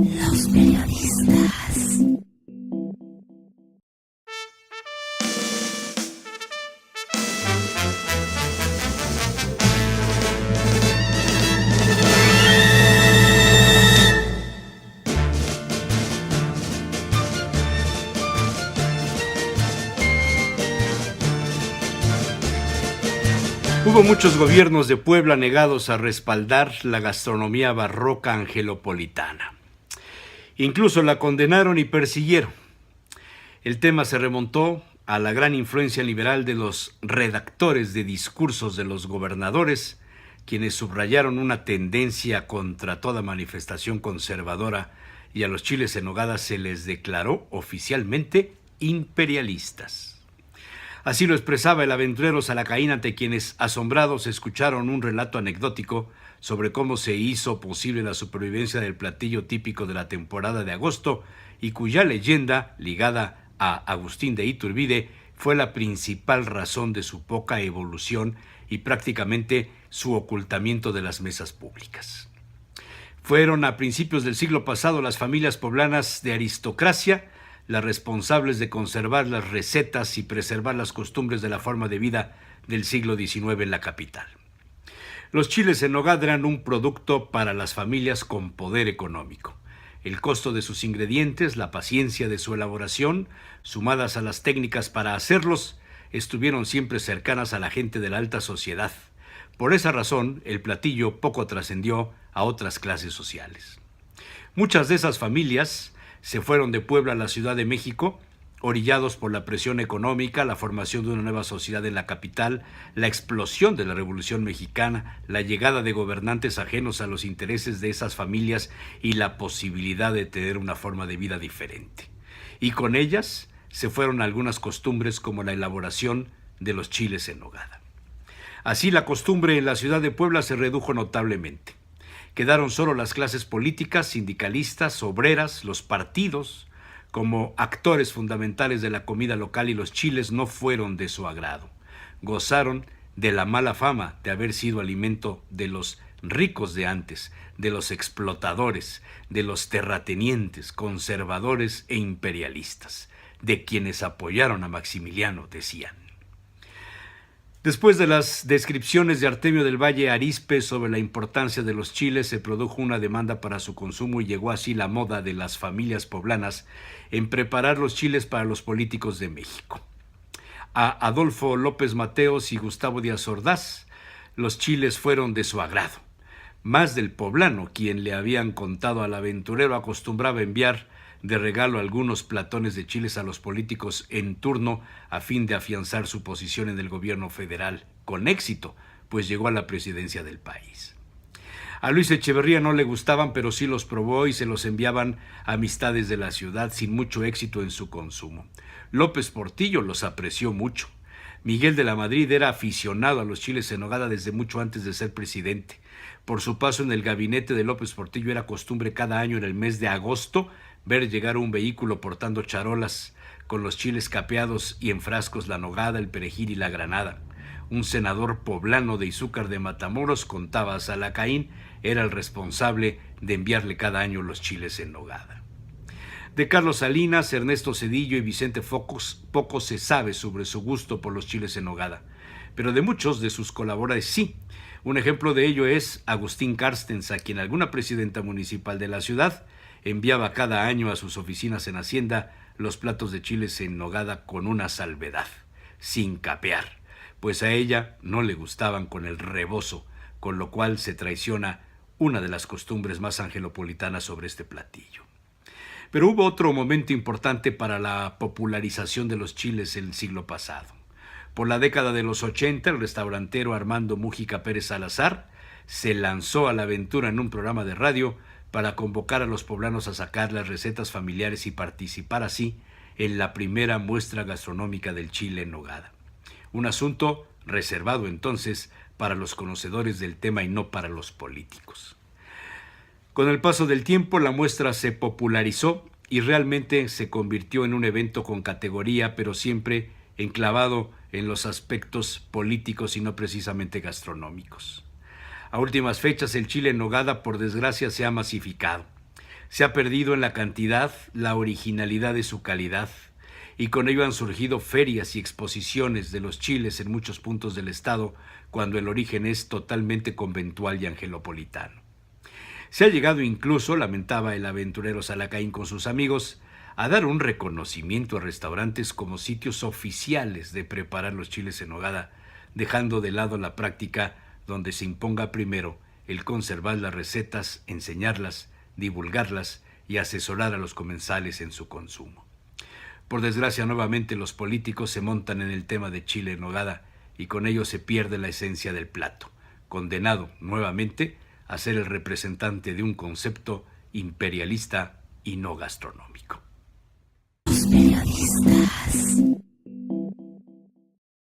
Los periodistas. Hubo muchos gobiernos de Puebla negados a respaldar la gastronomía barroca angelopolitana. Incluso la condenaron y persiguieron. El tema se remontó a la gran influencia liberal de los redactores de discursos de los gobernadores, quienes subrayaron una tendencia contra toda manifestación conservadora, y a los chiles en nogada se les declaró oficialmente imperialistas. Así lo expresaba el aventurero Salacaín ante quienes, asombrados, escucharon un relato anecdótico sobre cómo se hizo posible la supervivencia del platillo típico de la temporada de agosto y cuya leyenda, ligada a Agustín de Iturbide, fue la principal razón de su poca evolución y prácticamente su ocultamiento de las mesas públicas. Fueron a principios del siglo pasado las familias poblanas de aristocracia las responsables de conservar las recetas y preservar las costumbres de la forma de vida del siglo XIX en la capital. Los chiles en nogada eran un producto para las familias con poder económico. El costo de sus ingredientes, la paciencia de su elaboración, sumadas a las técnicas para hacerlos, estuvieron siempre cercanas a la gente de la alta sociedad. Por esa razón, el platillo poco trascendió a otras clases sociales. Muchas de esas familias se fueron de Puebla a la Ciudad de México, orillados por la presión económica, la formación de una nueva sociedad en la capital, la explosión de la Revolución Mexicana, la llegada de gobernantes ajenos a los intereses de esas familias y la posibilidad de tener una forma de vida diferente. Y con ellas se fueron algunas costumbres como la elaboración de los chiles en nogada. Así la costumbre en la ciudad de Puebla se redujo notablemente. Quedaron solo las clases políticas, sindicalistas, obreras, los partidos, como actores fundamentales de la comida local, y los chiles no fueron de su agrado. Gozaron de la mala fama de haber sido alimento de los ricos de antes, de los explotadores, de los terratenientes, conservadores e imperialistas, de quienes apoyaron a Maximiliano, decían. Después de las descripciones de Artemio del Valle Arizpe sobre la importancia de los chiles, se produjo una demanda para su consumo y llegó así la moda de las familias poblanas en preparar los chiles para los políticos de México. A Adolfo López Mateos y Gustavo Díaz Ordaz, los chiles fueron de su agrado. Más del poblano, quien le habían contado al aventurero, acostumbraba enviar de regalo algunos platones de chiles a los políticos en turno a fin de afianzar su posición en el gobierno federal, con éxito, pues llegó a la presidencia del país. A Luis Echeverría no le gustaban, pero sí los probó y se los enviaban a amistades de la ciudad, sin mucho éxito en su consumo. López Portillo los apreció mucho. Miguel de la Madrid era aficionado a los chiles en nogada desde mucho antes de ser presidente. Por su paso en el gabinete de López Portillo era costumbre cada año en el mes de agosto ver llegar un vehículo portando charolas con los chiles capeados y en frascos la nogada, el perejil y la granada. Un senador poblano de Izúcar de Matamoros, contaba a Salacaín, era el responsable de enviarle cada año los chiles en nogada. De Carlos Salinas, Ernesto Zedillo y Vicente Fox poco se sabe sobre su gusto por los chiles en nogada, pero de muchos de sus colaboradores sí. Un ejemplo de ello es Agustín Carstens, a quien alguna presidenta municipal de la ciudad enviaba cada año a sus oficinas en Hacienda los platos de chiles en nogada con una salvedad, sin capear, pues a ella no le gustaban con el rebozo, con lo cual se traiciona una de las costumbres más angelopolitanas sobre este platillo. Pero hubo otro momento importante para la popularización de los chiles el siglo pasado. Por la década de los 80, el restaurantero Armando Mújica Pérez Salazar se lanzó a la aventura en un programa de radio para convocar a los poblanos a sacar las recetas familiares y participar así en la primera muestra gastronómica del chile en nogada. Un asunto reservado entonces para los conocedores del tema y no para los políticos. Con el paso del tiempo, la muestra se popularizó y realmente se convirtió en un evento con categoría, pero siempre enclavado en los aspectos políticos y no precisamente gastronómicos. A últimas fechas, el chile en nogada, por desgracia, se ha masificado. Se ha perdido en la cantidad la originalidad de su calidad, y con ello han surgido ferias y exposiciones de los chiles en muchos puntos del estado, cuando el origen es totalmente conventual y angelopolitano. Se ha llegado incluso, lamentaba el aventurero Salacaín con sus amigos, a dar un reconocimiento a restaurantes como sitios oficiales de preparar los chiles en nogada, dejando de lado la práctica donde se imponga primero el conservar las recetas, enseñarlas, divulgarlas y asesorar a los comensales en su consumo. Por desgracia, nuevamente los políticos se montan en el tema de chile en nogada y con ello se pierde la esencia del plato, condenado nuevamente a ser el representante de un concepto imperialista y no gastronómico. Los periodistas.